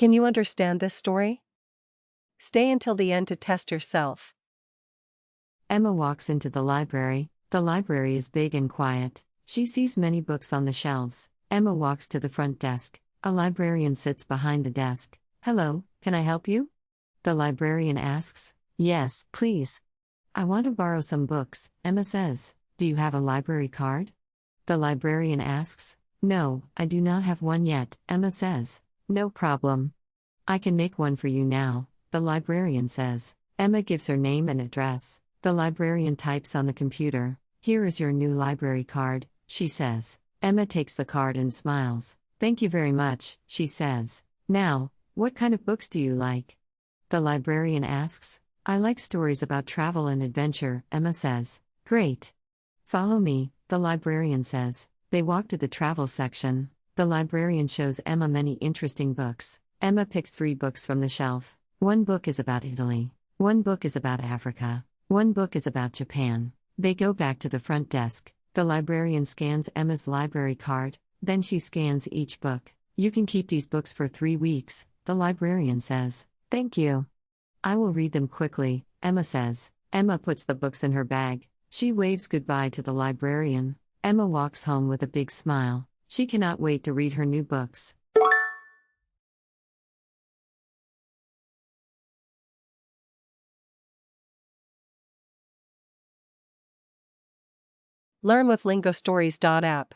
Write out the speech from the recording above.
Can you understand this story? Stay until the end to test yourself. Emma walks into the library. The library is big and quiet. She sees many books on the shelves. Emma walks to the front desk. A librarian sits behind the desk. "Hello, can I help you?" The librarian asks. "Yes, please." "I want to borrow some books," Emma says. "Do you have a library card?" The librarian asks. "No, I do not have one yet," Emma says. "No problem. I can make one for you now," the librarian says. Emma gives her name and address. The librarian types on the computer. "Here is your new library card," she says. Emma takes the card and smiles. "Thank you very much," she says. "Now, what kind of books do you like?" The librarian asks. "I like stories about travel and adventure," Emma says. "Great. Follow me," the librarian says. They walk to the travel section. The librarian shows Emma many interesting books. Emma picks 3 books from the shelf. One book is about Italy. One book is about Africa. One book is about Japan. They go back to the front desk. The librarian scans Emma's library card, then she scans each book. "You can keep these books for 3 weeks, the librarian says. "Thank you. I will read them quickly," Emma says. Emma puts the books in her bag. She waves goodbye to the librarian. Emma walks home with a big smile. She cannot wait to read her new books. Learn with LingoStories.app.